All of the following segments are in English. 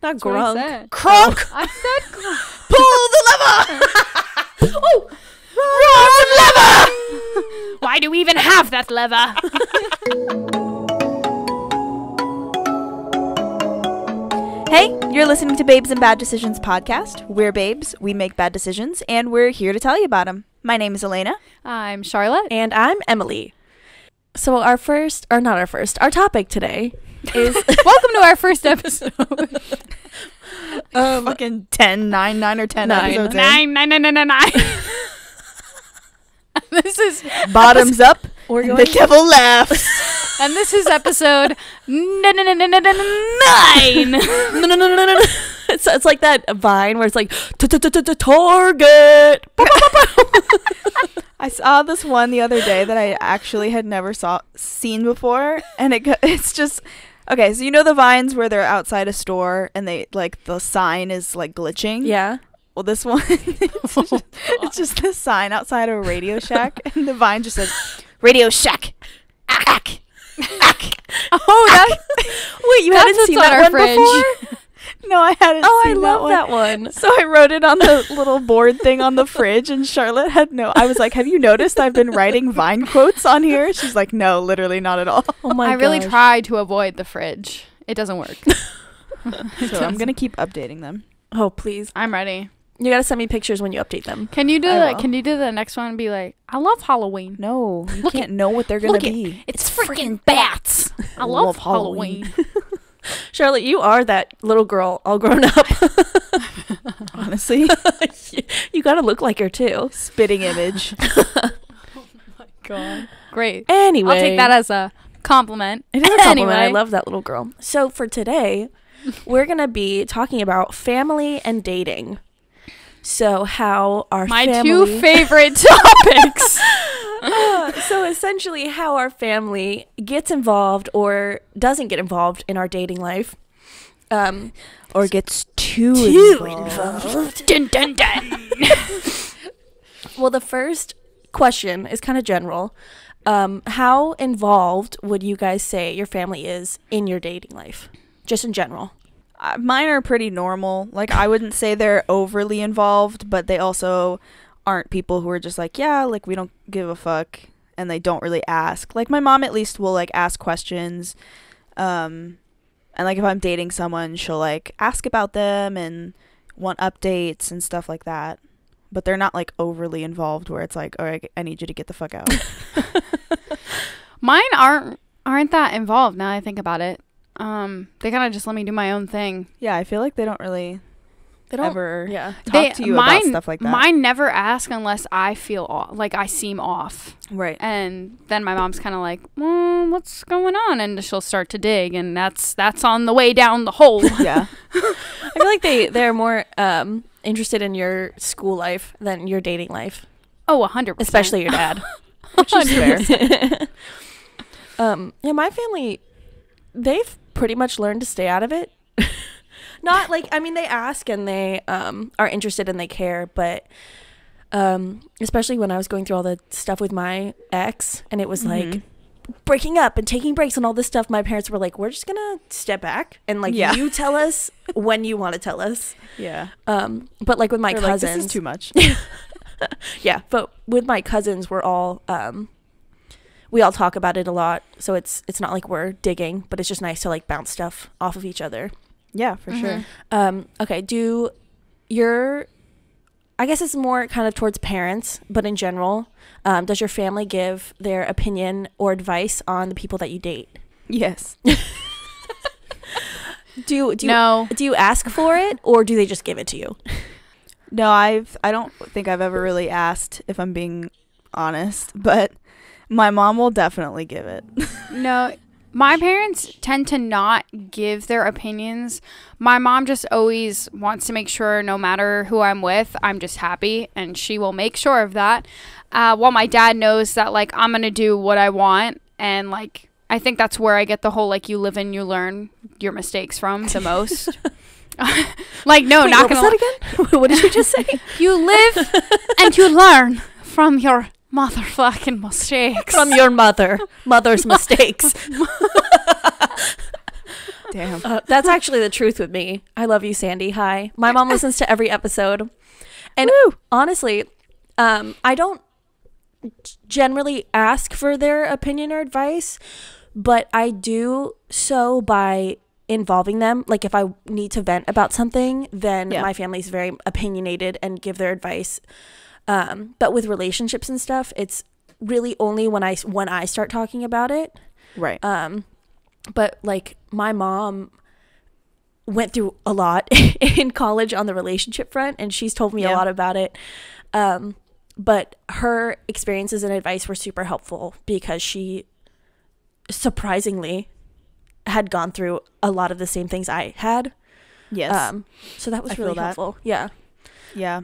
Not That's what I grunk. said. Crunk. I said crunk. Pull the lever. Oh, Wrong lever. why do we even have that lever? Hey, you're listening to Babes and Bad Decisions podcast. We're babes, we make bad decisions, and we're here to tell you about them. My name is Elaina. I'm Charlotte. And I'm Emily. So our topic today is Welcome to our first episode. Fucking 9 or 10 Nine. episodes in. Nine. This is Bottoms up, we're and going the devil laughs. and this is episode 9. no. It's like that Vine where it's like Target. I saw this one the other day that I actually had never seen before, and it's just okay. So you know the Vines where they're outside a store and they like the sign is like glitching. Yeah. Well, this one it's just the sign outside of a Radio Shack, and the Vine just says Radio Shack. Ack. Ack. Oh, that Wait, you hadn't what's seen on that our one fridge. before? No, I hadn't. Oh, I seen love that one. So I wrote it on the little board thing on the fridge, and Charlotte had I was like, have you noticed I've been writing Vine quotes on here? She's like, no, literally not at all. Oh my I really gosh. try to avoid the fridge. It doesn't work. So I'm going to keep updating them. Oh, please. I'm ready. You gotta send me pictures when you update them. Can you do I that? will. Can you do the next one and be like, I love Halloween. No, you Look can't know what they're going to look be. It's freaking bats. I love Halloween. Charlotte, you are that little girl all grown up. Honestly. You gotta look like her too. Spitting image. God. Great. Anyway. I'll take that as a compliment. It is a compliment. I Anyway. love that little girl. So for today, we're going to be talking about family and dating. So how our My family... two favorite topics. So essentially how our family gets involved or doesn't get involved in our dating life. Or gets too involved. Dun, dun, dun. Well, the first question is kind of general. How involved would you guys say your family is in your dating life? Just in general. Mine are pretty normal. Like, I wouldn't say they're overly involved, but they also aren't people who are just like, yeah, like, we don't give a fuck, and they don't really ask. Like, my mom at least will, like, ask questions. And, like, if I'm dating someone, she'll, like, ask about them and want updates and stuff like that. But they're not, like, overly involved where it's like, all right, I need you to get the fuck out. Mine aren't that involved now I think about it. They kind of just let me do my own thing. Yeah, I feel like they don't really ever talk to you about stuff like that. Mine never ask unless I feel like I seem off. Right. And then my mom's kind of like, what's going on? And she'll start to dig, and that's on the way down the hole. Yeah. I feel like they're more interested in your school life than your dating life. Oh, 100%. Especially your dad. Which is fair. Yeah, my family, they've pretty much learned to stay out of it. Not like, I mean, they ask and they are interested and they care, but especially when I was going through all the stuff with my ex, and it was like breaking up and taking breaks and all this stuff, my parents were like, we're just gonna step back and like you tell us when you want to tell us. Yeah. But like with my They're cousins, like, this is too much. yeah, but with my cousins, we're all we all talk about it a lot, so it's not like we're digging, but it's just nice to like bounce stuff off of each other. Yeah, for sure. Okay, I guess it's more kind of towards parents, but in general, does your family give their opinion or advice on the people that you date? Yes. Do No. you ask for it, or do they just give it to you? No, I don't think I've ever really asked, if I'm being honest, but my mom will definitely give it. No, my parents tend to not give their opinions. My mom just always wants to make sure no matter who I'm with, I'm just happy, and she will make sure of that. While my dad knows that, like, I'm going to do what I want, and, like, I think that's where I get the whole, like, you live and you learn your mistakes from the most. Like, no, Wait, not what was going to... that again? What did you just say? You live and you learn from your motherfucking mistakes. From your mother's mistakes. Damn. That's actually the truth with me. I love you, Sandy. Hi. My mom listens to every episode. And honestly, I don't generally ask for their opinion or advice, but I do so by involving them. Like if I need to vent about something, then my family's very opinionated and give their advice. But with relationships and stuff, it's really only when I start talking about it. Right. But like my mom went through a lot in college on the relationship front, and she's told me a lot about it. But her experiences and advice were super helpful because she surprisingly had gone through a lot of the same things I had. Yes. So that was I really feel that. helpful. Yeah. Yeah.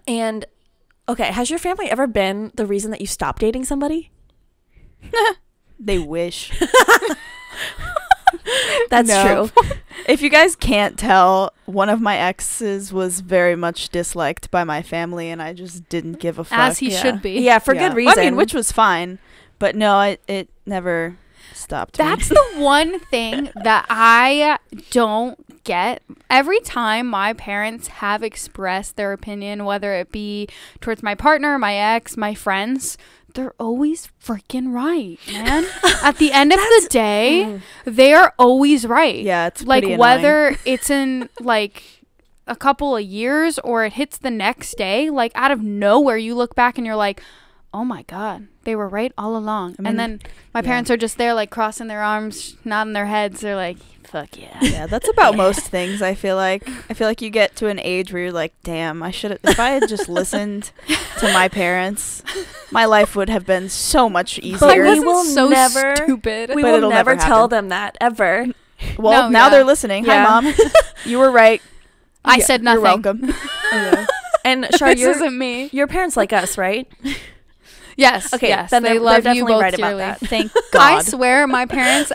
And okay, has your family ever been the reason that you stopped dating somebody? They wish. That's true. If you guys can't tell, one of my exes was very much disliked by my family, and I just didn't give a fuck. As he should be. Yeah, for good reason. I mean, which was fine, but no, it never stopped. That's me. the one thing that I don't get. Every time my parents have expressed their opinion, whether it be towards my partner, my ex, my friends, they're always freaking right, man. At the end of the day, they are always right. Yeah, it's like pretty whether it's in like a couple of years or it hits the next day, like out of nowhere you look back and you're like, oh my god, they were right all along. I mean, and then my parents are just there like crossing their arms, nodding their heads. They're like, fuck yeah. Yeah, that's about most things. I feel like you get to an age where you're like, damn, if I had just listened to my parents, my life would have been so much easier. But we will never stupid. We But will never tell them that ever. Well, now they're listening. Hi, Mom. You were right. I said nothing. You're welcome. And Char, this isn't me. Your parents like us, right? Yes. Okay. Yes. Then they love they're you definitely both right dearly. about that. Thank God. I swear, my parents.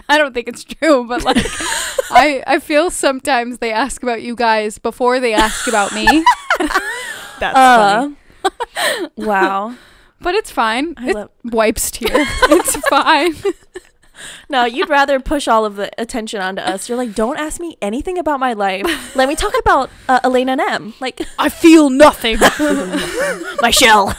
I don't think it's true, but like, I feel sometimes they ask about you guys before they ask about me. That's funny. Wow. But it's fine. It wipes tears. It's fine. No, you'd rather push all of the attention onto us. You're like, don't ask me anything about my life. Let me talk about Elaina and M. Like, I feel nothing. my shell.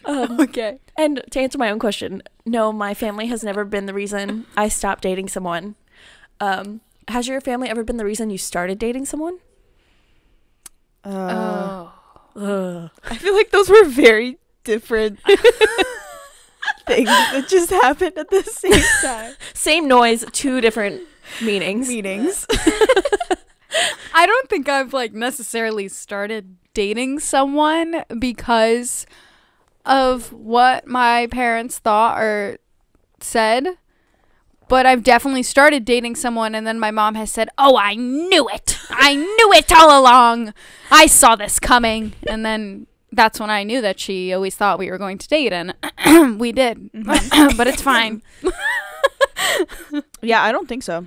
Okay. And to answer my own question, no, my family has never been the reason I stopped dating someone. Has your family ever been the reason you started dating someone? I feel like those were very different things that just happened at the same time. Same noise, two different meanings. I don't think I've like necessarily started dating someone because of what my parents thought or said, but I've definitely started dating someone and then my mom has said, oh, I knew it all along, I saw this coming, and then that's when I knew that she always thought we were going to date, and we did. But it's fine. Yeah, I don't think so.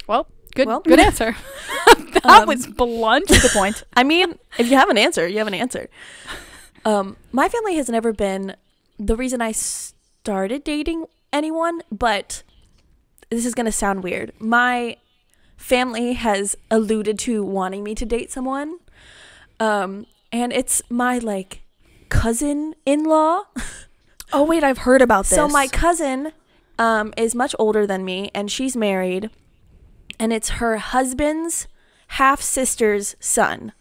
Well, good answer. That was blunt. To the point. I mean, if you have an answer, you have an answer. My family has never been the reason I started dating anyone, but this is going to sound weird. My family has alluded to wanting me to date someone. And it's my like cousin-in-law. Oh wait, I've heard about this. So my cousin is much older than me, and she's married, and it's her husband's half-sister's son.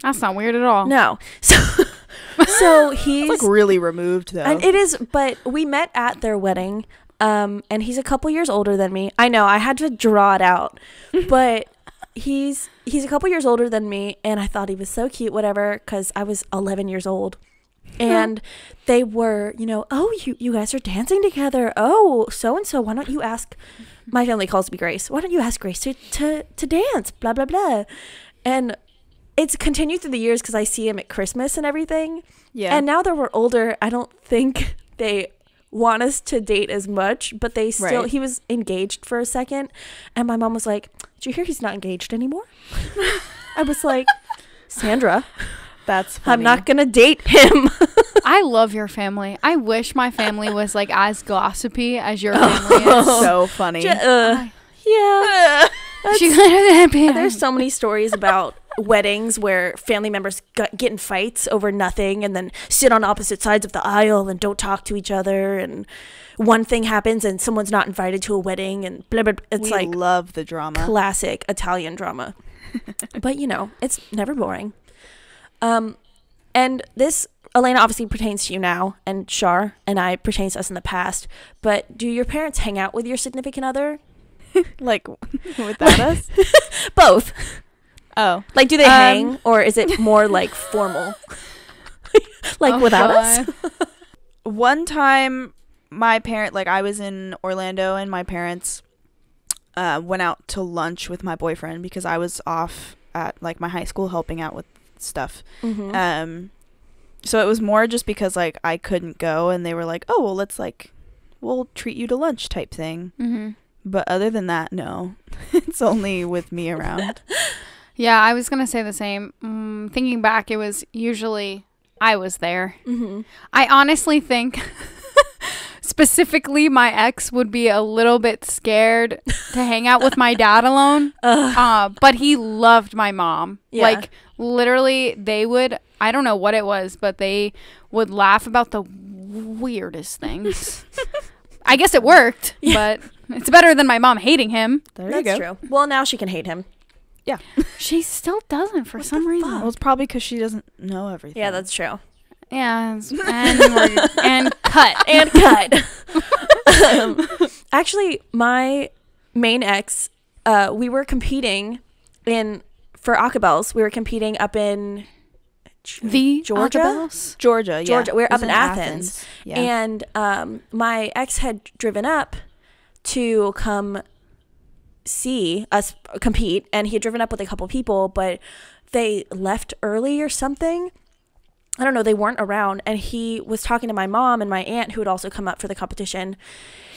That's not weird at all. No. So he's like really removed though. And it is, but we met at their wedding. And he's a couple years older than me. I know, I had to draw it out. But he's a couple years older than me, and I thought he was so cute, whatever, because I was 11 years old. And they were, oh, you guys are dancing together. Oh, so-and-so, why don't you ask, my family calls me Grace, why don't you ask Grace to dance, blah, blah, blah. And it's continued through the years because I see him at Christmas and everything. Yeah. And now that we're older, I don't think they want us to date as much, but they still, he was engaged for a second. And my mom was like, did you hear he's not engaged anymore? I was like, Sandra, that's funny. I'm not going to date him. I love your family. I wish my family was like as gossipy as your family is. So funny. Yeah. There's so many stories about weddings where family members get in fights over nothing and then sit on opposite sides of the aisle and don't talk to each other, and one thing happens and someone's not invited to a wedding and blah, blah, blah. It's we love the drama. Classic Italian drama. But it's never boring. And this, Elaina, obviously pertains to you now, and Shar and I pertains to us in the past, but do your parents hang out with your significant other? Like without us? Both. Oh. Like, do they hang, or is it more like formal? Like without us? One time I was in Orlando and my parents went out to lunch with my boyfriend because I was off at like my high school helping out with stuff. Mm-hmm. So it was more just because like I couldn't go, and they were like, oh, well, we'll treat you to lunch type thing. Mm-hmm. But other than that, no. It's only with me around. Yeah, I was going to say the same. Thinking back, it was usually I was there. Mm-hmm. I honestly think specifically my ex would be a little bit scared to hang out with my dad alone. But he loved my mom. Yeah. Like, literally, they would, I don't know what it was, but they would laugh about the weirdest things. I guess it worked, but it's better than my mom hating him. That's true. Well, now she can hate him. Yeah. She still doesn't for some reason. Well, it's probably because she doesn't know everything. Yeah, that's true. Yeah. And cut. And cut. Actually, my main ex, we were competing for Acapels. We were competing up in Georgia. Yeah. We're up in Athens. Yeah. And my ex had driven up to come see us compete, and he had driven up with a couple people, but they left early or something. I don't know, they weren't around, and he was talking to my mom and my aunt, who had also come up for the competition,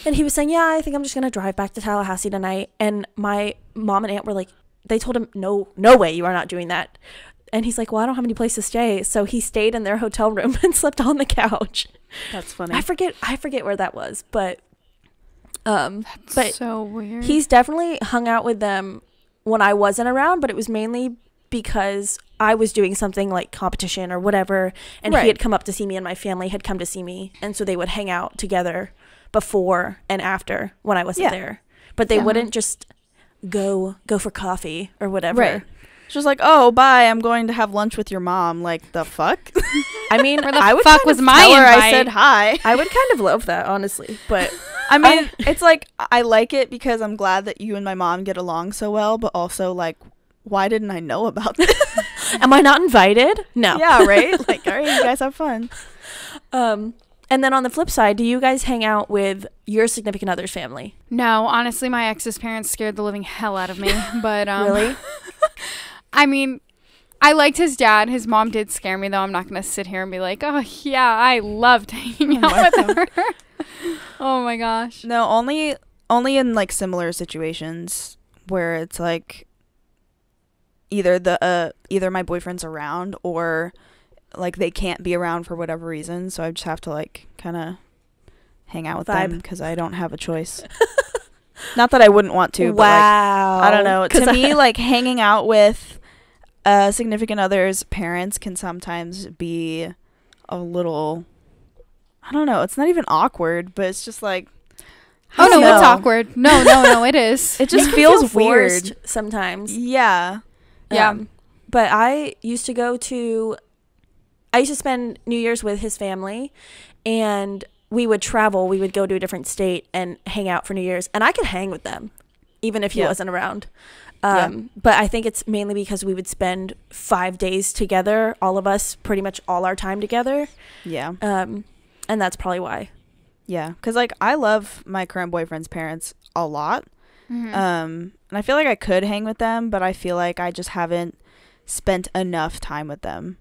and he was saying, yeah, I think I'm just gonna drive back to Tallahassee tonight. And my mom and aunt were like, they told him, no way, you are not doing that. And he's like, well, I don't have any place to stay. So he stayed in their hotel room and slept on the couch. That's funny. I forget where that was, but that's so weird. He's definitely hung out with them when I wasn't around, but it was mainly because I was doing something like competition or whatever, and he had come up to see me, and my family had come to see me, and so they would hang out together before and after when I wasn't there. But they wouldn't just go for coffee or whatever. Right. It's just like, oh, bye, I'm going to have lunch with your mom. Like, the fuck? I mean, I would fuck was my invite. I said hi. I would kind of love that, honestly, but I mean, it's like, I like it because I'm glad that you and my mom get along so well, but also, like, why didn't I know about this? Am I not invited? No. Yeah, right? Like, all right, you guys have fun. And then on the flip side, do you guys hang out with your significant other's family? No, honestly, my ex's parents scared the living hell out of me. But really? I mean, I liked his dad. His mom did scare me, though. I'm not going to sit here and be like, oh, yeah, I loved hanging out with her. Oh, my gosh. No, only in, like, similar situations where it's, like, either my boyfriend's around or, like, they can't be around for whatever reason. So I just have to, like, kind of hang out with them because I don't have a choice. Not that I wouldn't want to, but, like, I don't know. To me, like, hanging out with significant other's parents can sometimes be a little, I don't know, it's not even awkward, but it's just like, oh no, it's awkward. No, it is. It just feels weird sometimes. Yeah. But I used to spend New Year's with his family, and we would travel. We would go to a different state and hang out for New Year's, and I could hang with them even if he wasn't around. But I think it's mainly because we would spend 5 days together, all of us, pretty much all our time together. Yeah. And that's probably why. Yeah, because, like, I love my current boyfriend's parents a lot. Mm-hmm. And I feel like I could hang with them, but I feel like I just haven't spent enough time with them.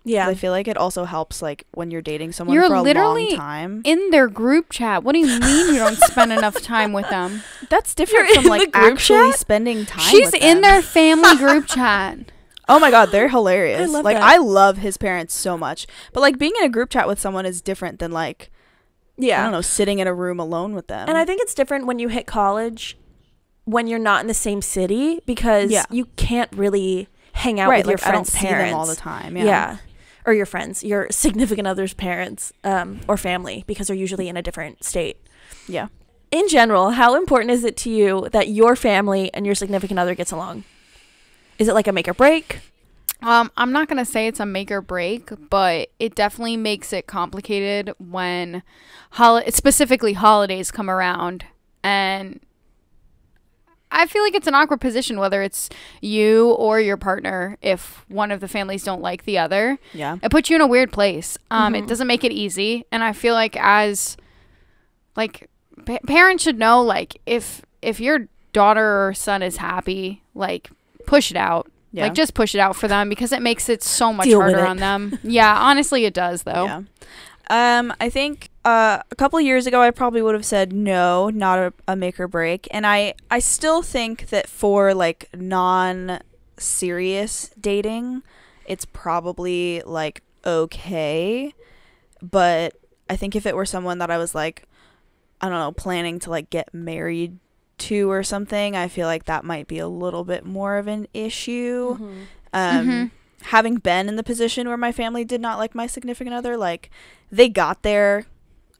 Yeah. I feel like it also helps, like, when you're dating someone for a long time. You're literally in their group chat. What do you mean you don't spend enough time with them? That's different from, like, actually spending time with them. She's in their family group chat. Oh my god, they're hilarious. I love like that. I love his parents so much. But like being in a group chat with someone is different than like I don't know, sitting in a room alone with them. And I think it's different when you hit college when you're not in the same city because you can't really hang out with your friends' I don't parents see them all the time. Yeah. Or your friends, your significant other's parents, or family, because they're usually in a different state. Yeah. In general, how important is it to you that your family and your significant other gets along? Is it like a make or break? I'm not going to say it's a make or break, but it definitely makes it complicated when specifically holidays come around. And I feel like it's an awkward position, whether it's you or your partner, if one of the families don't like the other. Yeah. It puts you in a weird place. It doesn't make it easy. And I feel like as, like, parents should know, like, if your daughter or son is happy, like, push it out. Yeah. Like, just push it out for them because it makes it so much Deal with harder it. on them. Yeah, honestly, it does, though. Yeah. I think a couple years ago I probably would have said no, not a make or break. And I still think that for like non-serious dating, it's probably like okay. But I think if it were someone that I was like, I don't know, planning to like get married to or something, I feel like that might be a little bit more of an issue. Having been in the position where my family did not like my significant other, like they got there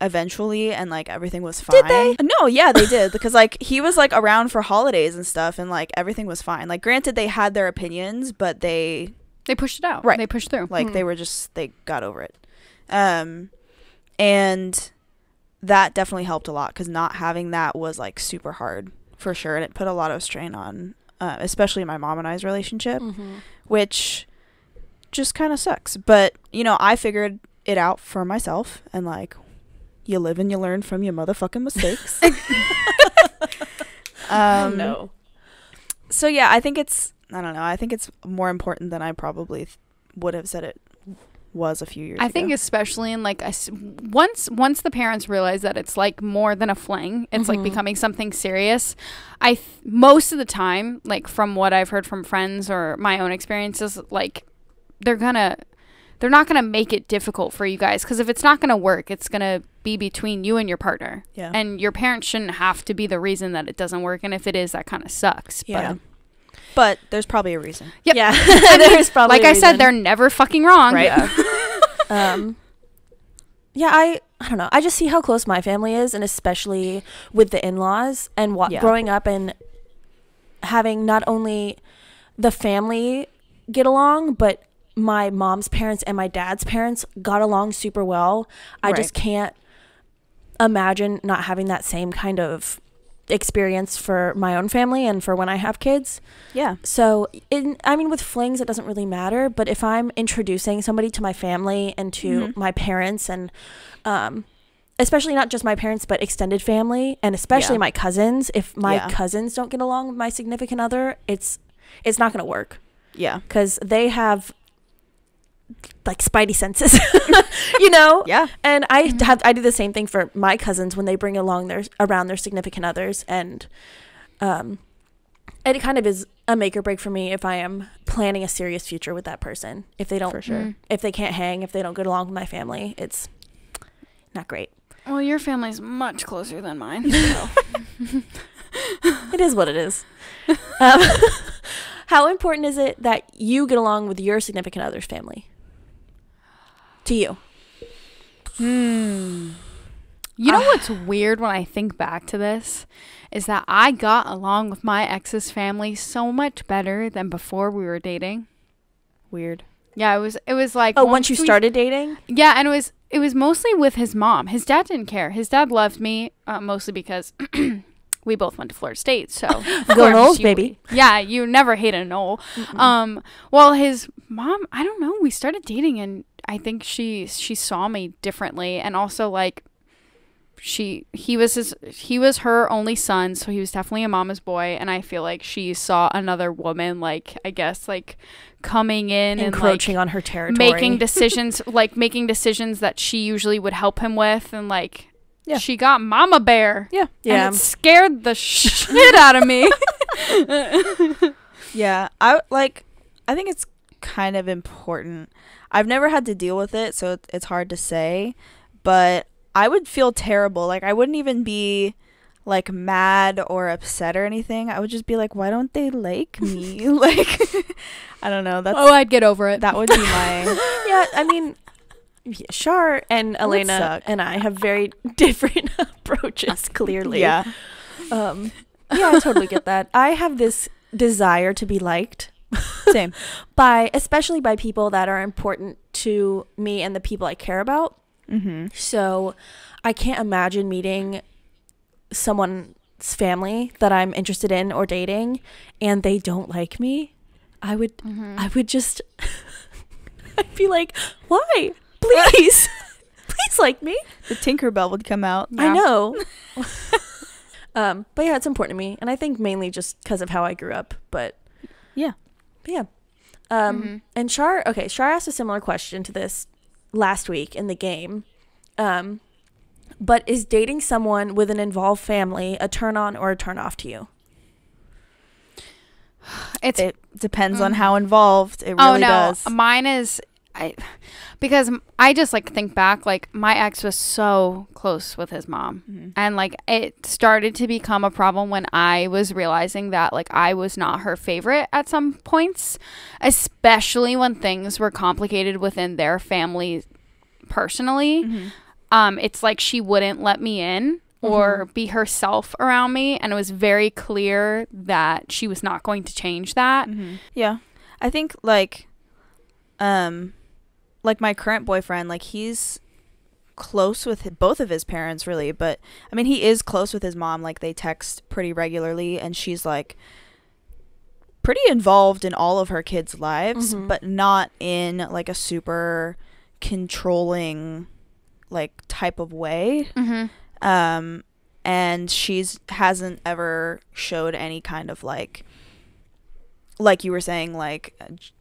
eventually and like everything was fine. Did they? No, yeah, they did, because like he was like around for holidays and stuff and like everything was fine. Like granted they had their opinions, but they pushed it out. Right. They pushed through. like they got over it. And that definitely helped a lot, because not having that was like super hard for sure, and it put a lot of strain on especially my mom and I's relationship, which just kind of sucks. But you know, I figured it out for myself, and like you live and you learn from your motherfucking mistakes. No. So yeah, I think it's more important than I probably would have said it was a few years ago. I think especially in like once the parents realize that it's like more than a fling, it's like becoming something serious. Most of the time, like from what I've heard from friends or my own experiences, like they're not gonna make it difficult for you guys, because if it's not gonna work, it's gonna be between you and your partner. Yeah. And your parents shouldn't have to be the reason that it doesn't work, and if it is, that kind of sucks. Yeah. But there's probably a reason. Yep. Yeah. There's probably like a I said, reason. they're never fucking wrong. Right. Yeah, I don't know. I just see how close my family is, and especially with the in-laws, and growing up and having not only the family get along, but my mom's parents and my dad's parents got along super well. I just can't imagine not having that same kind of experience for my own family and for when I have kids. Yeah. So, with flings, it doesn't really matter. But if I'm introducing somebody to my family and to my parents, and especially not just my parents, but extended family, and especially my cousins, if my cousins don't get along with my significant other, it's not going to work. Yeah. Because they have like spidey senses, you know? Yeah. And I do the same thing for my cousins when they bring along around their significant others. And it kind of is a make or break for me if I am planning a serious future with that person. If they don't, For sure. if they can't hang, if they don't get along with my family, it's not great. Well, your family's much closer than mine. So. It is what it is. How important is it that you get along with your significant other's family? To you. You know what's weird when I think back to this is that I got along with my ex's family so much better than before we were dating. Weird. Yeah, it was like once you started dating? Yeah, and it was mostly with his mom. His dad didn't care. His dad loved me mostly because we both went to Florida State, so go Noles, baby. Yeah, you never hate a Nole. Well, his mom, I don't know. We started dating, and I think she saw me differently, and also like he was her only son, so he was definitely a mama's boy, and I feel like she saw another woman, like I guess like coming in encroaching and like on her territory, making decisions that she usually would help him with, and like. Yeah. She got mama bear. Yeah. And it scared the shit out of me. Yeah. I think it's kind of important. I've never had to deal with it, so it's hard to say, but I would feel terrible. Like, I wouldn't even be like mad or upset or anything. I would just be like, why don't they like me? Like, I don't know. I'd get over it. That would be my Yeah, I mean, yeah, Shar and Elaina and I have very different approaches, clearly. Yeah. Yeah, I totally get that. I have this desire to be liked. Same. Especially by people that are important to me and the people I care about. Mm-hmm. So I can't imagine meeting someone's family that I'm interested in or dating and they don't like me. I would just I'd be like, why? Please. Please like me. The Tinkerbell would come out. Yeah. I know. But yeah, it's important to me. And I think mainly just because of how I grew up. But yeah. And Shar asked a similar question to this last week in the game. But is dating someone with an involved family a turn on or a turn off to you? It depends on how involved it really does. Mine is because I just like think back, like my ex was so close with his mom, and like it started to become a problem when I was realizing that like I was not her favorite at some points, especially when things were complicated within their family personally. It's like she wouldn't let me in or be herself around me, and it was very clear that she was not going to change that. Yeah, I think like my current boyfriend, like he's close with both of his parents really, but I mean he is close with his mom. Like they text pretty regularly and she's like pretty involved in all of her kids' lives, but not in like a super controlling like type of way. And hasn't ever showed any kind of like you were saying, like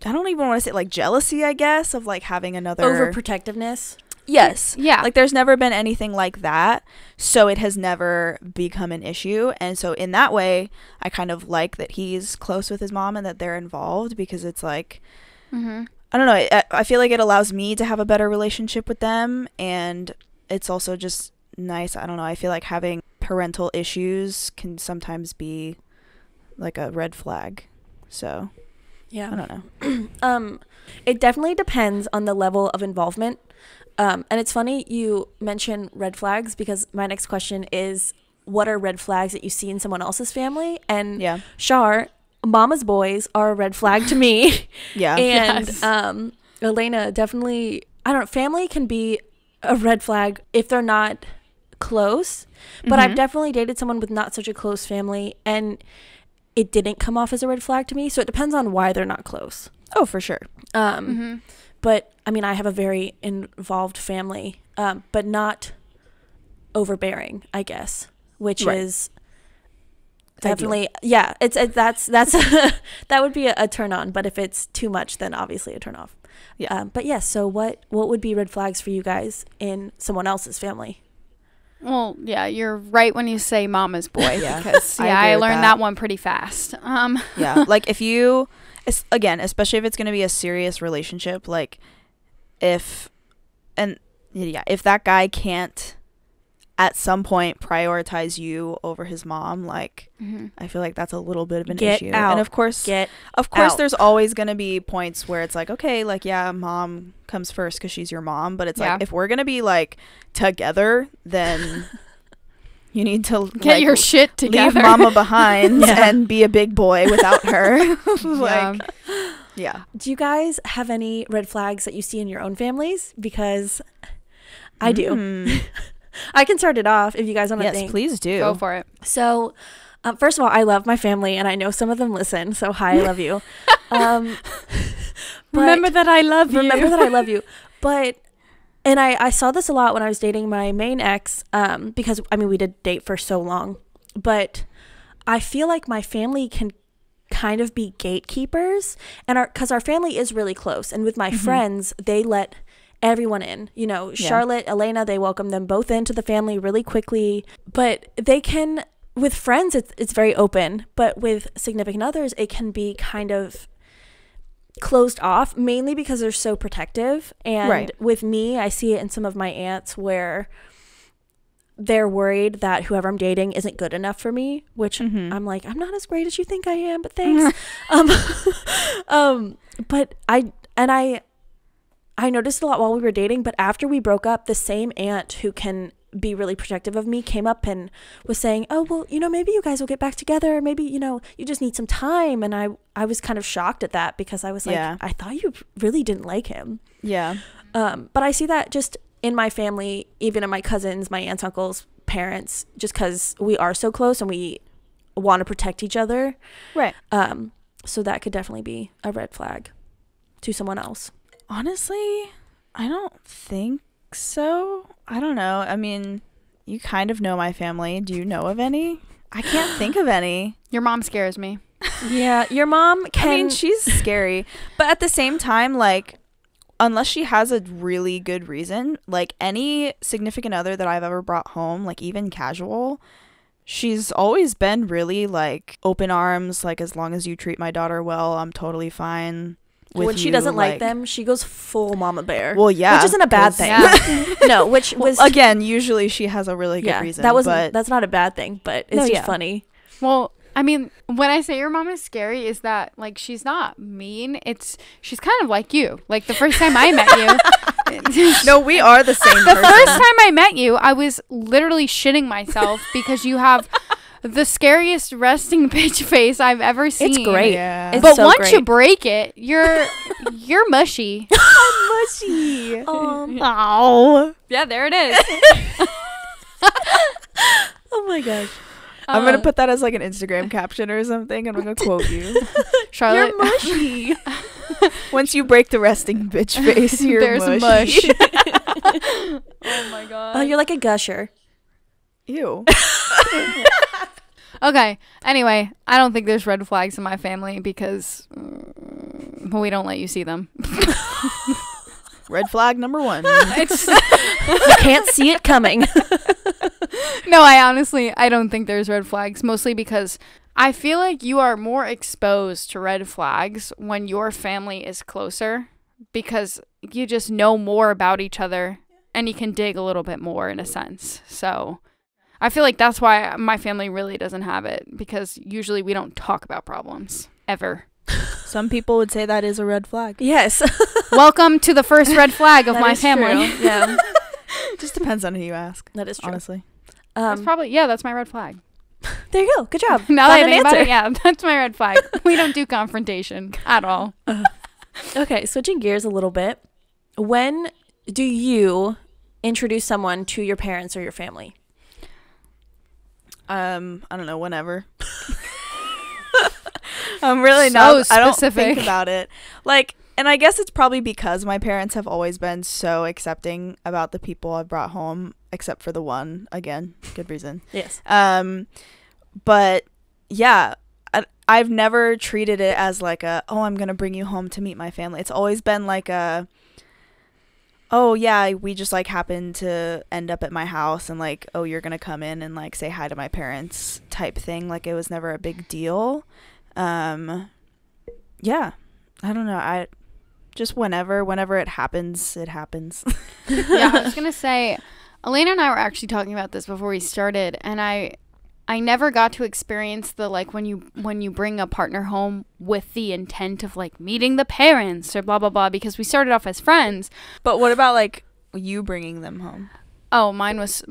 I don't even want to say like jealousy, I guess, of like having another overprotectiveness. Yes. Yeah. Like there's never been anything like that, so it has never become an issue. And so in that way I kind of like that he's close with his mom and that they're involved, because it's like I don't know, I feel like it allows me to have a better relationship with them, and it's also just nice. I don't know, I feel like having parental issues can sometimes be like a red flag. So yeah, I don't know. It definitely depends on the level of involvement. And it's funny you mention red flags, because my next question is, what are red flags that you see in someone else's family? And yeah, Shar, mama's boys are a red flag to me. Yeah. And Yes. Elaina, definitely, I don't know, family can be a red flag if they're not close, but I've definitely dated someone with not such a close family and it didn't come off as a red flag to me. So it depends on why they're not close. Oh, for sure. But I mean, I have a very involved family, but not overbearing, I guess, which is definitely, yeah, that's that would be a turn on. But if it's too much, then obviously a turn off. Yeah. But yes, so what would be red flags for you guys in someone else's family? Well, yeah, you're right when you say mama's boy. Yeah. Because I learned that one pretty fast. Yeah, like if you, again, especially if it's going to be a serious relationship, like if that guy can't at some point prioritize you over his mom, like I feel like that's a little bit of an issue. Out. And of course out. There's always going to be points where it's like, okay, like yeah, mom comes first because she's your mom, but it's like if we're going to be like together, then you need to get your shit together, leave mama behind and be a big boy without her. Like yeah. Do you guys have any red flags that you see in your own families? Because I do. I can start it off if you guys want to think. Yes, please do. Go for it. So, first of all, I love my family, and I know some of them listen. So, hi, I love you. Remember that I love you. Remember that I love you. But, and I saw this a lot when I was dating my main ex, because, I mean, we did date for so long. But I feel like my family can kind of be gatekeepers, and because our family is really close. And with my friends, they let everyone in, you know, Charlotte, Elaina, they welcome them both into the family really quickly. But they can, with friends, it's very open, but with significant others, it can be kind of closed off, mainly because they're so protective. And Right. with me, I see it in some of my aunts where they're worried that whoever I'm dating isn't good enough for me, which I'm like, I'm not as great as you think I am, but thanks. But I noticed a lot while we were dating, but after we broke up, the same aunt who can be really protective of me came up and was saying, oh, well, maybe you guys will get back together. Maybe, you just need some time. And I was kind of shocked at that because I was like, I thought you really didn't like him. Yeah. But I see that just in my family, even in my cousins, my aunts, uncles, parents, just because we are so close and we want to protect each other. Right. So that could definitely be a red flag to someone else. Honestly, I don't think so. I don't know. I mean, you kind of know my family. Do you know of any? I can't think of any. Your mom scares me. Yeah, your mom can. I mean, she's scary. But at the same time, like, unless she has a really good reason, like, any significant other that I've ever brought home, like, even casual, she's always been really, like, open arms. Like, as long as you treat my daughter well, I'm totally fine. When she doesn't like them, she goes full mama bear. Well, yeah, which isn't a bad thing. Yeah. No, which was again, usually she has a really good reason. That's not a bad thing, but it's just funny. Well, I mean, when I say your mom is scary, is that like she's not mean. She's kind of like you. Like the first time I met you. No, we are the same person. The first time I met you, I was literally shitting myself because you have the scariest resting bitch face I've ever seen. It's great. Yeah. But so once you break it, you're mushy. I'm mushy. Oh. Yeah, there it is. Oh my gosh. I'm going to put that as like an Instagram caption or something, and I'm going to quote you. Charlotte. You're mushy. Once you break the resting bitch face, There's mushy. mush. Oh my god. Oh, you're like a gusher. Ew. Okay. Anyway, I don't think there's red flags in my family because we don't let you see them. Red flag number 1. You can't see it coming. No, I don't think there's red flags, mostly because I feel like you are more exposed to red flags when your family is closer because you just know more about each other and you can dig a little bit more in a sense. So I feel like that's why my family really doesn't have it, because usually we don't talk about problems ever. Some people would say that is a red flag. Yes. Welcome to the first red flag of That my is family. true. Yeah. Just depends on who you ask. That is true. Honestly. That's probably, that's my red flag. There you go. Good job. Now that I Found an think about answer. it, yeah, that's my red flag. We don't do confrontation at all. Okay, switching gears a little bit. When do you introduce someone to your parents or your family? I don't know, whenever. I'm really not. I don't specific. think about it. Like, and I guess it's probably because my parents have always been so accepting about the people I've brought home, except for the one. Again, good reason. Yes. But yeah, I've never treated it as like I'm gonna bring you home to meet my family. It's always been like oh yeah, we just like happened to end up at my house and like, oh, you're gonna come in and like say hi to my parents type thing. Like, it was never a big deal. Yeah, I don't know. I just whenever it happens, it happens. Yeah, I was gonna say, Elaina and I were actually talking about this before we started, and I never got to experience the like when you bring a partner home with the intent of like meeting the parents or blah blah blah, because we started off as friends. But what about like you bringing them home? Oh, mine was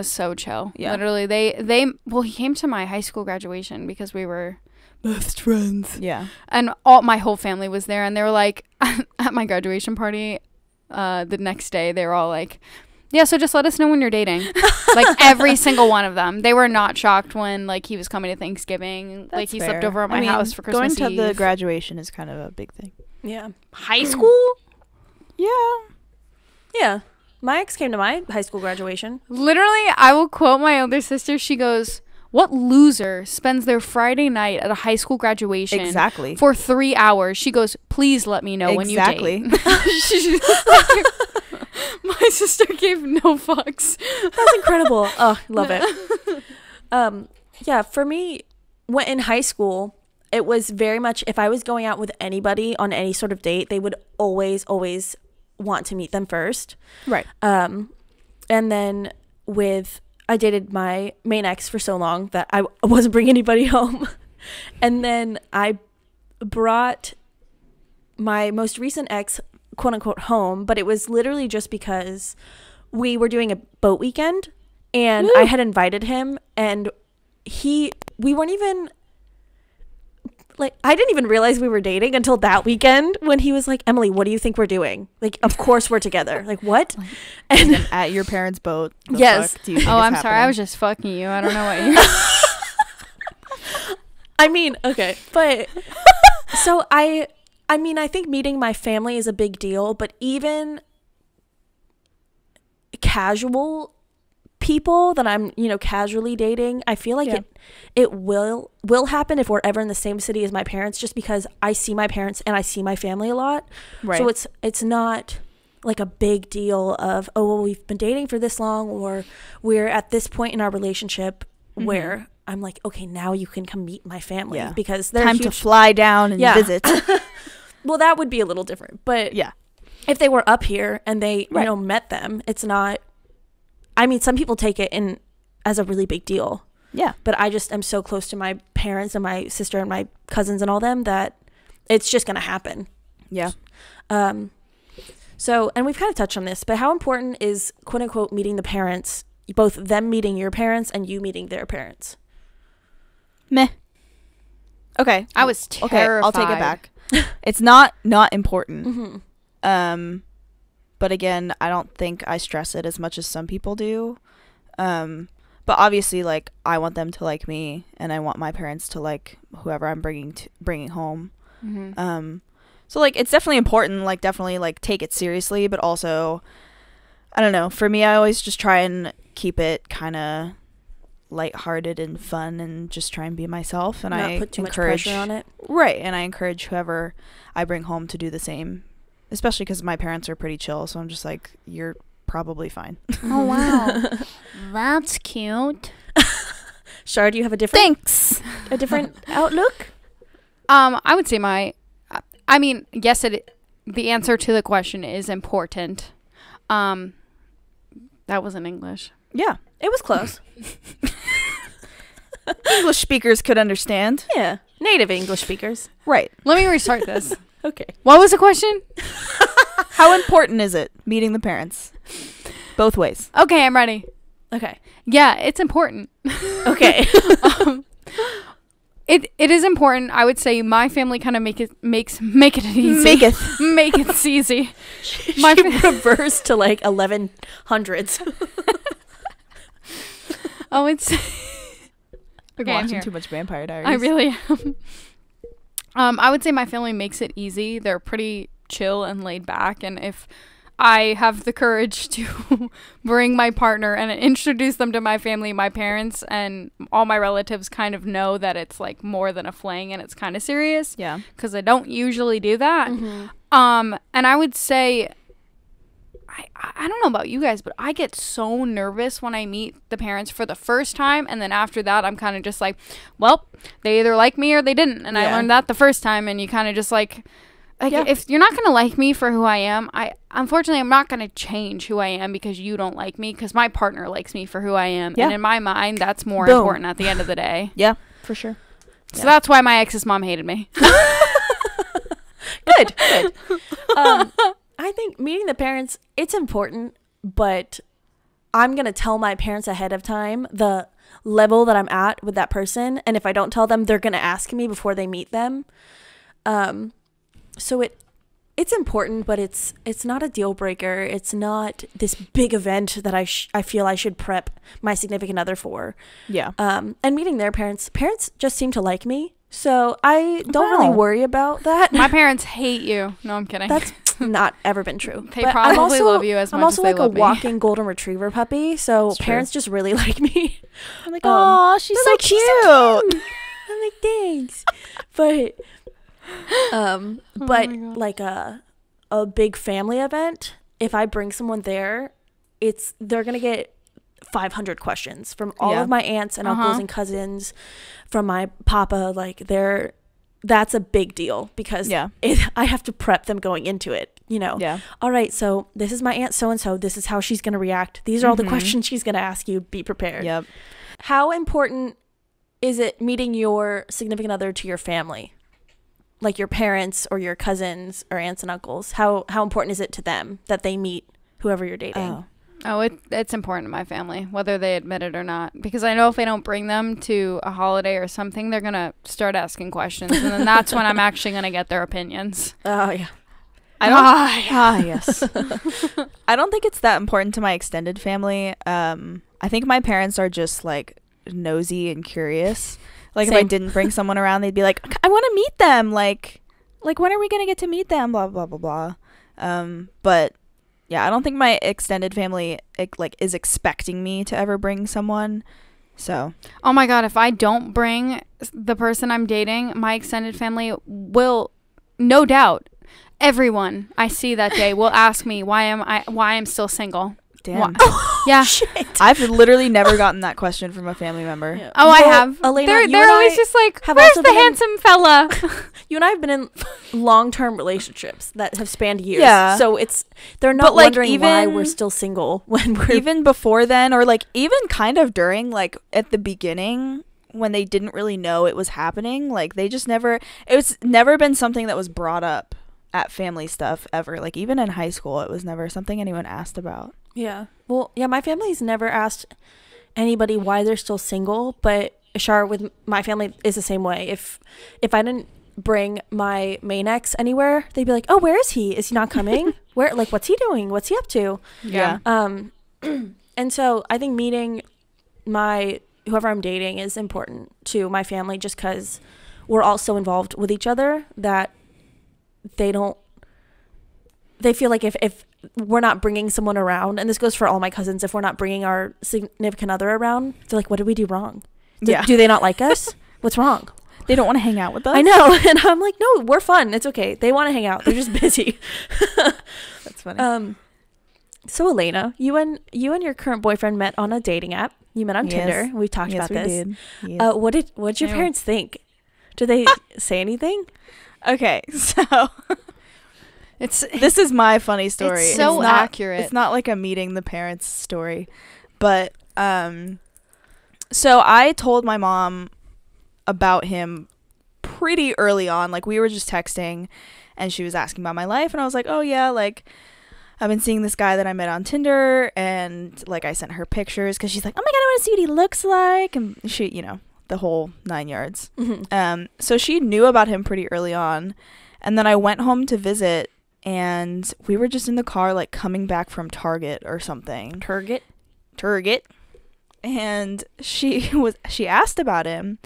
so chill. Yeah. Literally, he came to my high school graduation because we were best friends. Yeah. And my whole family was there, and they were like, at my graduation party, the next day, they were all like, yeah, so just let us know when you're dating. Like, every single one of them. They were not shocked when, like, he was coming to Thanksgiving. Like, he slept over at my house for Christmas Eve. Going to the graduation is kind of a big thing. Yeah. High school? Yeah. Yeah. My ex came to my high school graduation. Literally, I will quote my older sister. She goes, what loser spends their Friday night at a high school graduation Exactly. for 3 hours? She goes, please let me know when you date. My sister gave no fucks. That's incredible. Oh, love it. Yeah, for me, when in high school, it was very much, if I was going out with anybody on any sort of date, they would always want to meet them first. Right. And then I dated my main ex for so long that I wasn't bringing anybody home. And then I brought my most recent ex, quote unquote, home, but it was literally just because we were doing a boat weekend and I had invited him, and we weren't even like, I didn't even realize we were dating until that weekend when he was like, Emily, what do you think we're doing? Like, of course we're together. Like, what? And at your parents' boat. Yes. I'm sorry. I was just fucking you. I don't know what you're... I mean, okay. But so I mean, I think meeting my family is a big deal, but even casual people that I'm, casually dating, I feel like it will happen if we're ever in the same city as my parents, just because I see my parents and I see my family a lot. Right. So it's not like a big deal of, oh, well, we've been dating for this long, or we're at this point in our relationship where I'm like, okay, now you can come meet my family, because they're time to fly down and visit. Well, that would be a little different, but if they were up here and they met them, it's not. I mean, some people take it as a really big deal. Yeah. But I just am so close to my parents and my sister and my cousins and all them that it's just going to happen. Yeah. So, and we've kind of touched on this, but how important is, quote unquote, meeting the parents, both them meeting your parents and you meeting their parents? Meh. Okay. I was terrified. Okay, I'll take it back. It's not important. But again, I don't think I stress it as much as some people do. But obviously, like, I want them to like me, and I want my parents to like whoever I'm bringing home. So like, it's definitely important. Like, definitely like take it seriously, but also, I don't know. For me, I always just try and keep it kind of lighthearted and fun, and just try and be myself. And not I put too encourage much pressure on it. Right, and I encourage whoever I bring home to do the same. Especially because my parents are pretty chill, so I'm just like, you're probably fine. Oh, wow. That's cute. Shar, do you have a different... Thanks! A different outlook? I would say I mean, yes, the answer to the question is important. That wasn't English. Yeah, it was close. English speakers could understand. Yeah, native English speakers. Right. Let me restart this. Okay. What was the question? How important is it, meeting the parents? Both ways. Okay, I'm ready. Okay. Yeah, it's important. Okay. It is important. I would say my family kind of make it easy. Make it easy. My reverse to like 1100s. Oh, it's Okay, I'm watching too much Vampire Diaries. I really am. I would say my family makes it easy. They're pretty chill and laid back, and if I have the courage to bring my partner and introduce them to my family, my parents, and all my relatives kind of know that it's like more than a fling and it's kind of serious. Yeah. Because I don't usually do that. And I would say, I don't know about you guys, but I get so nervous when I meet the parents for the first time. And then after that, I'm kind of just like, well, they either like me or they didn't. And I learned that the first time. And you kind of just like if you're not going to like me for who I am, unfortunately, I'm not going to change who I am because you don't like me, because my partner likes me for who I am. Yeah. And in my mind, that's more important at the end of the day. Yeah, for sure. So that's why my ex's mom hated me. Good. I think meeting the parents, it's important, but I'm going to tell my parents ahead of time the level that I'm at with that person. And if I don't tell them, they're going to ask me before they meet them. So it's important, but it's not a deal breaker. It's not this big event that I feel I should prep my significant other for. Yeah. And meeting their parents just seem to like me. So I don't really worry about that. My parents hate you. No, I'm kidding. That's not ever been true. They probably love you as much as they love me. I'm also like a walking golden retriever puppy, so parents just really like me. I'm like, oh, she's so cute. I'm like, thanks. But like a big family event, if I bring someone there, they're gonna get 500 questions from all of my aunts and uncles and cousins, from my papa. Like, they're that's a big deal because I have to prep them going into it, you know. Yeah. All right, so this is my aunt so-and-so. This is how she's going to react. These are all the questions she's going to ask you. Be prepared. Yep. How important is it meeting your significant other to your family? Like your parents or your cousins or aunts and uncles? How important is it to them that they meet whoever you're dating? It's important to my family, whether they admit it or not. Because I know if I don't bring them to a holiday or something, they're going to start asking questions. And then that's when I'm actually going to get their opinions. Oh, yeah. Yes. I don't think it's that important to my extended family. I think my parents are just like nosy and curious. Like Same. if I didn't bring someone around, they'd be like, I want to meet them. Like when are we going to get to meet them? Blah, blah, blah, blah. But yeah, I don't think my extended family is expecting me to ever bring someone. So. Oh my God, if I don't bring the person I'm dating, my extended family will, no doubt, everyone I see that day will ask me why I'm still single. Damn. Yeah. Shit. I've literally never gotten that question from a family member. Yeah. Oh, I have. Elaina, they're always just like, have where's also the been handsome fella? You and I have been in long-term relationships that have spanned years. Yeah. So they're not like, wondering why we're still single when we're even before then, or like even kind of during, like at the beginning when they didn't really know it was happening. Like they just it's never been something that was brought up at family stuff ever. Like even in high school, it was never something anyone asked about. Yeah. Well, yeah, my family's never asked anybody why they're still single, but Shar with my family is the same way. If I didn't bring my main ex anywhere, they'd be like, "Oh, where is he? Is he not coming? Where what's he doing? What's he up to?" Yeah. And so I think meeting whoever I'm dating is important to my family just cuz we're all so involved with each other that they feel like if we're not bringing someone around, and this goes for all my cousins, if we're not bringing our significant other around, they're like, what did we do wrong? Do they not like us? What's wrong? They don't want to hang out with us? I know. And I'm like, no, we're fun. It's okay. They want to hang out. They're just busy. That's funny. So Elaina, you and your current boyfriend met on a dating app. You met on Tinder. We've talked about this. Did. Yes. What did your parents think? Did they say anything? Okay, so this is my funny story. It's so accurate. It's not like a meeting the parents story, but so I told my mom about him pretty early on. Like we were just texting, and she was asking about my life, and I was like, oh yeah, like I've been seeing this guy that I met on Tinder, and like I sent her pictures because she's like, oh my God, I want to see what he looks like, and she, the whole 9 yards. Mm-hmm. So she knew about him pretty early on, and then I went home to visit. And we were just in the car, like, coming back from Target or something. Target. And she asked about him.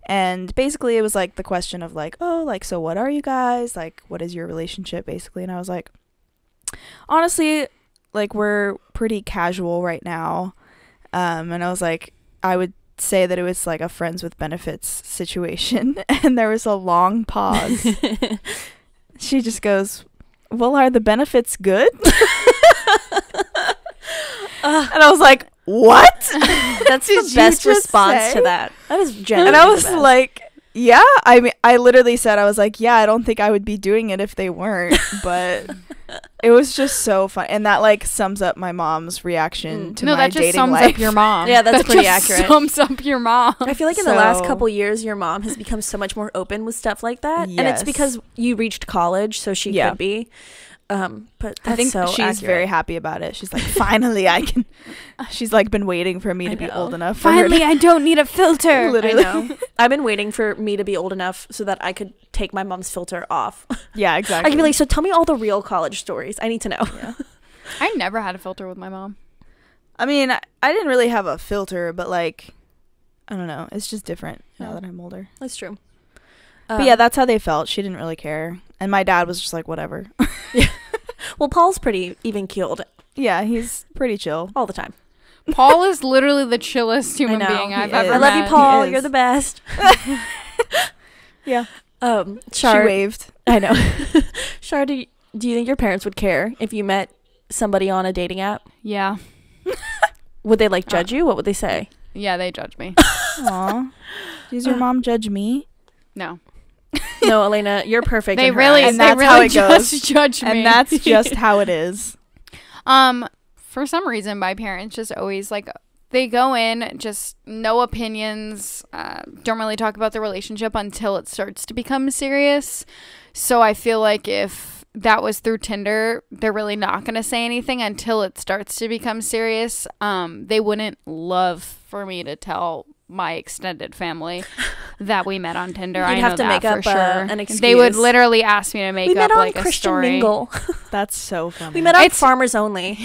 And basically it was, like, the question of, like, oh, like, so what are you guys? Like, what is your relationship, basically? And I was like, honestly, like, we're pretty casual right now. And I was like, I would say that it was, like, a friends with benefits situation. And there was a long pause. She just goes, well, are the benefits good? And I was like, what? That's the best response to that. That is genuinely and I was like, yeah. I mean, I literally said, I was like, yeah, I don't think I would be doing it if they weren't. But it was just so fun. And that, like, sums up my mom's reaction to my dating life. No, that just sums up your mom. Yeah, that's pretty accurate. Sums up your mom. I feel like in the last couple years, your mom has become so much more open with stuff like that. Yes. And it's because you reached college, so she could be. But I think so she's accurate. Very happy about it. She's like, finally, I can. She's like been waiting for me to be old enough. Finally, I don't need a filter. Literally. I know. I've been waiting for me to be old enough so that I could take my mom's filter off. Yeah, exactly. I could be like, so tell me all the real college stories. I need to know. Yeah. I never had a filter with my mom. I mean, I didn't really have a filter, but like, I don't know. It's just different now that I'm older. That's true. But yeah, that's how they felt. She didn't really care. And my dad was just like, whatever. Yeah. Well, Paul's pretty even-keeled. Yeah, he's pretty chill. All the time. Paul is literally the chillest human being I've ever met. I love you, Paul. You're the best. Yeah. Shar, she waved. I know. Shar, do you think your parents would care if you met somebody on a dating app? Yeah. Would they, like, judge you? What would they say? Yeah, they judge me. Aw. Does your mom judge me? No. No, Elaina, you're perfect. They in her really, eyes. And they that's really how it just goes. judge me. And that's just how it is. For some reason, my parents just always like, they go in, just no opinions, don't really talk about the relationship until it starts to become serious. So I feel like if that was through Tinder, they're really not going to say anything until it starts to become serious. They wouldn't love for me to tell my extended family that we met on Tinder. You'd I have know to that make for up sure. an excuse. They would literally ask me to make we up met on like a Christian story. Mingle. That's so funny. We met on It's- Farmers Only.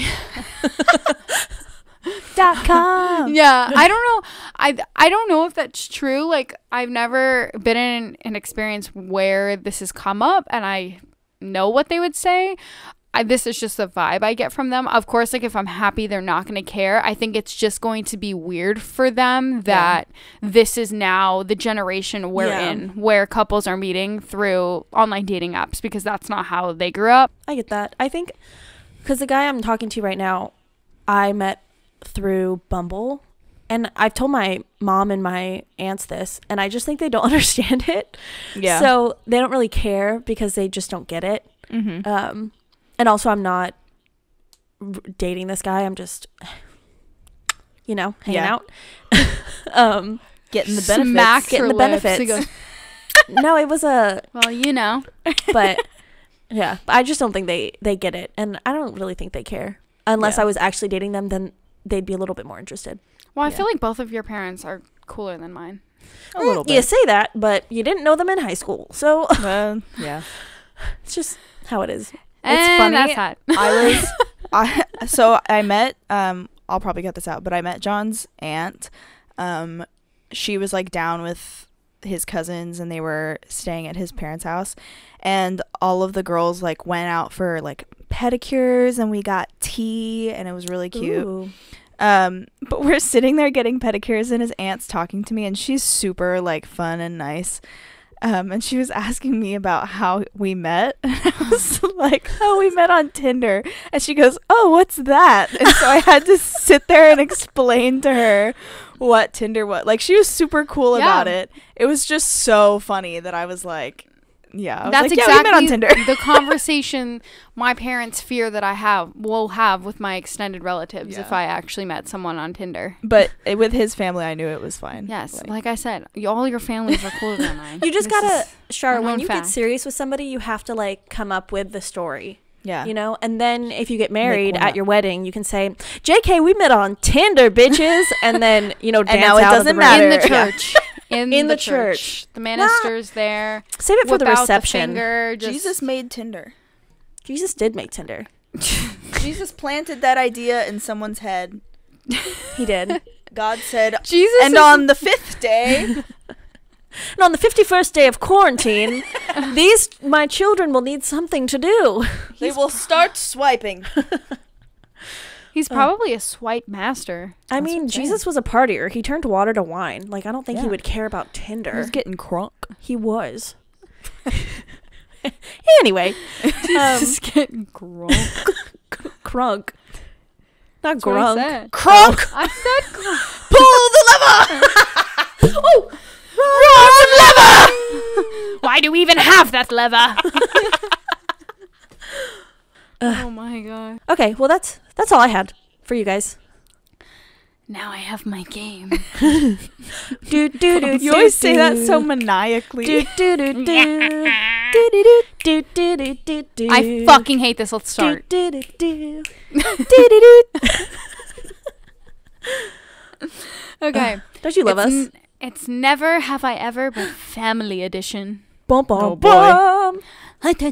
.com. Yeah, I don't know. I don't know if that's true. Like, I've never been in an experience where this has come up, and I know what they would say. This is just the vibe I get from them. Of course, like, if I'm happy, they're not going to care. I think it's just going to be weird for them that this is now the generation we're in, where couples are meeting through online dating apps, because that's not how they grew up. I get that. I think because the guy I'm talking to right now, I met through Bumble, and I've told my mom and my aunts this, and I just think they don't understand it. Yeah. So they don't really care because they just don't get it. Mm-hmm. And also, I'm not dating this guy. I'm just, hanging out. Getting the benefits. Smacked Getting her the lips. benefits. He goes, No, it was a, well, you know. but yeah, I just don't think they get it. And I don't really think they care. Unless Yeah. I was actually dating them, then they'd be a little bit more interested. Well, I Yeah. feel like both of your parents are cooler than mine. A little You bit. say that, but you didn't know them in high school. So Yeah. it's just how it is. And funny. that's that. I met I'll probably cut this out, but I met John's aunt. She was like down with his cousins, and they were staying at his parents' house, and all of the girls like went out for like pedicures, and we got tea, and it was really cute. Ooh. But we're sitting there getting pedicures, and his aunt's talking to me, and she's super like fun and nice. And she was asking me about how we met. And I was like, oh, we met on Tinder. And she goes, oh, what's that? And so I had to sit there and explain to her what Tinder was. Like, she was super cool Yeah. about it. It was just so funny that I was like, yeah. I was That's like, exactly yeah, we met on Tinder. the conversation my parents fear that I will have with my extended relatives Yeah. if I actually met someone on Tinder. But with his family, I knew it was fine. Yes, like I said, all your families are cooler than mine. You just This gotta, is Shar, a when known you fact. get serious with somebody, you have to like come up with the story. Yeah. And then if you get married one at up. your wedding, you can say, JK, we met on Tinder, bitches. And then, dance now it out of the doesn't room. matter. in the Yeah. church. In In the the church. The minister's there. Save it for the Whip out reception. finger, just- Jesus made Tinder. Jesus did make Tinder. Jesus planted that idea in someone's head. He did. God said, Jesus and is- on the 5th day, And on the 51st day of quarantine, my children will need something to do. they will start swiping. He's probably a swipe master. I mean, Jesus was a partier. He turned water to wine. Like, I don't think he Yeah. would care about Tinder. He was getting crunk. He was. Anyway. Just getting crunk. Crunk. Not That's what I grunk. said. Crunk! I said crunk. Pull the lever! Oh! Wrong lever! Why do we even have that lever? Oh my god. Okay, well, that's all I had for you guys. Now I have my game. Do, do, do, You always say that so maniacally. Do, do, do, do. Do, do, do, do, do, do, do. I fucking hate this. Let's start. Do, do, do, do. Do, do, do. Okay. Don't you love us? It's never have I ever, but family edition. Bum, bum, Oh, boy. bum. Okay.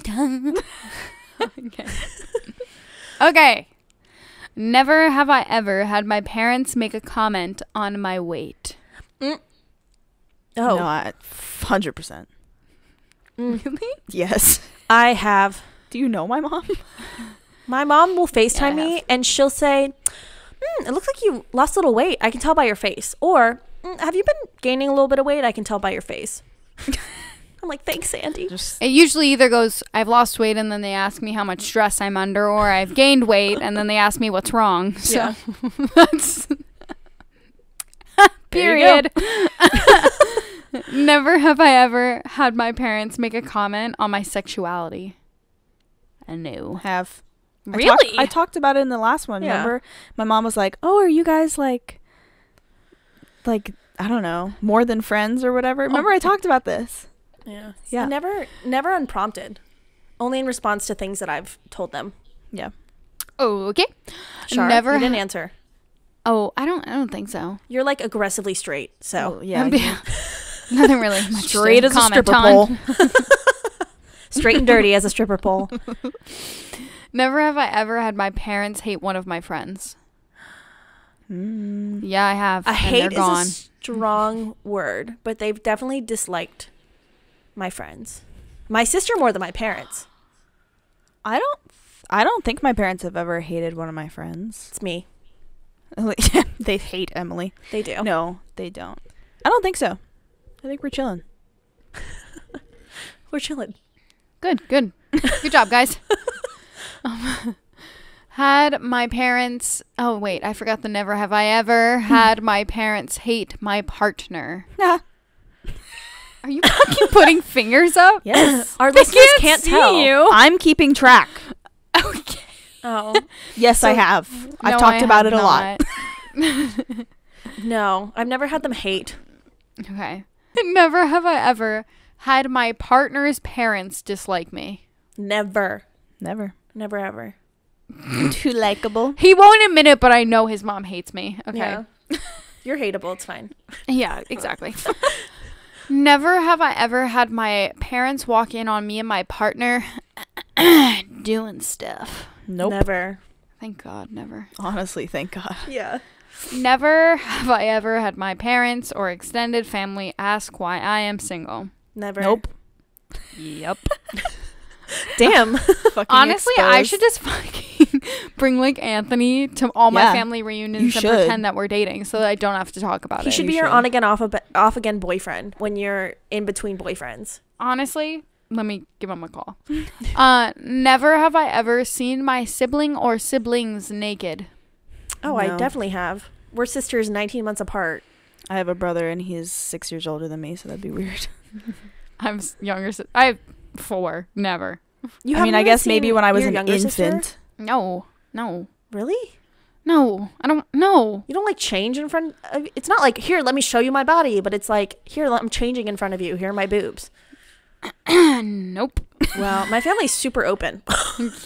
Okay. Never have I ever had my parents make a comment on my weight. Oh. No, 100%. Really? Yes. I have. Do you know my mom? My mom will FaceTime Yeah, I me and she'll say, it looks like you lost a little weight. I can tell by your face. Or, have you been gaining a little bit of weight? I can tell by your face. I'm like, thanks, Sandy. Just It usually either goes, I've lost weight, and then they ask me how much stress I'm under, or I've gained weight, and then they ask me what's wrong. So Yeah. that's There you period. Never have I ever had my parents make a comment on my sexuality. No. Have. Really? I talked about it in the last one. Yeah. Remember? My mom was like, "Oh, are you guys like I don't know, more than friends or whatever?" Remember I talked about this? Yeah. Yeah. Never unprompted. Only in response to things that I've told them. Yeah. Oh, okay. Sure. Never You didn't answer. Oh, I don't think so. You're like aggressively straight. So Oh, yeah. Nothing really much Straight to as a comment stripper on. pole. straight and dirty as a stripper pole. Never have I ever had my parents hate one of my friends. Yeah, I have. I and hate they're is gone. a strong word, but they've definitely disliked my friends. My sister more than my parents. I don't think my parents have ever hated one of my friends. It's me. They hate Emily. They do. No, they don't. I don't think so. I think we're chilling. We're chilling. Good. Good job, guys. Had my parents... Oh, wait. I forgot the never have I ever had my parents hate my partner. Nah. Are you fucking putting fingers up? Yes. Our They listeners can't tell. you. I'm keeping track. Okay. Oh. Yes, I So- have. I've No, talked I about have it a lot. not. No. I've never had them hate. Okay. Never have I ever had my partner's parents dislike me. Never. Never. Never ever. Too likable. He won't admit it, but I know his mom hates me. Okay. Yeah. You're hateable. It's fine. Yeah, exactly. Never have I ever had my parents walk in on me and my partner doing stuff. Nope. Never. Thank God, never. Honestly, thank God. Yeah. Never have I ever had my parents or extended family ask why I am single. Never. Nope. Yep. Damn. Fucking Honestly, I exposed. should just fucking bring like Anthony to all my Yeah, family reunions you and should. pretend that we're dating so that I don't have to talk about He it. should you be your should. on again, off again boyfriend when you're in between boyfriends. Honestly, let me give him a call. Never have I ever seen my sibling or siblings naked. Oh, I No. definitely have. We're sisters 19 months apart. I have a brother and he's 6 years older than me, so that'd be weird. I'm younger. I have 4. Never. You I mean, haven't I even guess maybe seen when I was your an younger sister? infant. No. Really? No. I don't know. You don't like change in front of... It's not like, here, let me show you my body, but it's like, here, I'm changing in front of you. Here are my boobs. Nope. Well, my family's super open.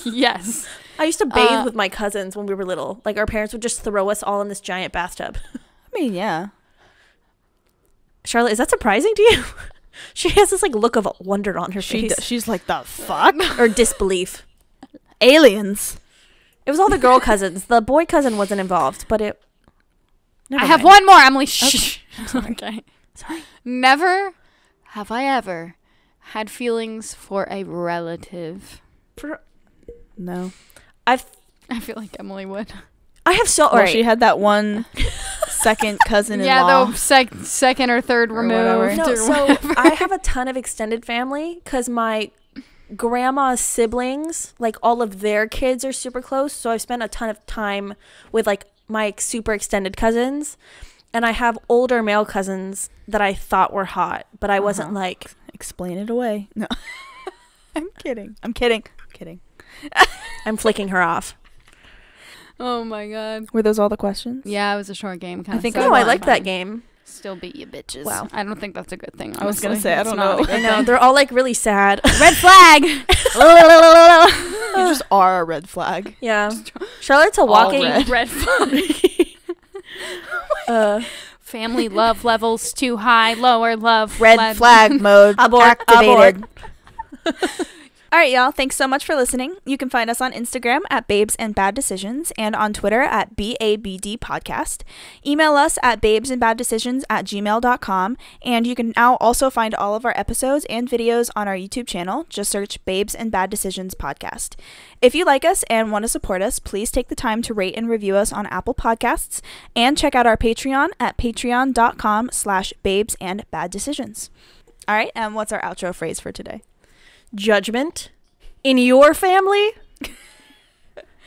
Yes. I used to bathe with my cousins when we were little. Like, our parents would just throw us all in this giant bathtub. I mean, yeah. Charlotte, is that surprising to you? She has this, like, look of wonder on her face. She's like, the fuck? Or disbelief. Aliens. It was all the girl cousins. The boy cousin wasn't involved, but it... Never I have mind. one more, Emily. Shh. Sorry. Okay. Sorry. Never have I ever had feelings for a relative. No. I feel like Emily would. I have so... Well, Alright. she had that one second cousin-in-law. Yeah, the second or third Or whatever. removed. No, or so whatever. I have a ton of extended family because my grandma's siblings, like all of their kids are super close. So I've spent a ton of time with like my super extended cousins. And I have older male cousins that I thought were hot, but I wasn't like... Explain it away. No. I'm kidding. I'm flicking her off. Oh my God. Were those all the questions? Yeah, it was a short game. I think No, I I won. like that game. Still beat you bitches. Wow. I don't think that's a good thing. I was gonna honestly. say, I It's don't not know. a good I know. thing. They're all like really sad. Red flag. You just are a red flag. Yeah. Charlotte's a All walking... Red flag. Family love levels too high. Lower love. Red flag mode Abort, activated. All right, y'all. Thanks so much for listening. You can find us on Instagram at Babes and Bad Decisions and on Twitter at BABD Podcast. Email us at babesandbaddecisions@gmail.com. And you can now also find all of our episodes and videos on our YouTube channel. Just search Babes and Bad Decisions Podcast. If you like us and want to support us, please take the time to rate and review us on Apple Podcasts and check out our Patreon at patreon.com/babesandbaddecisions. All right, and what's our outro phrase for today? Judgment in your family?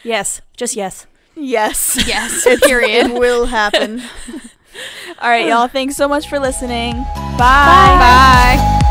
Yes. Just yes. Yes. Yes. It Period. will happen. All right, y'all. Thanks so much for listening. Bye. Bye.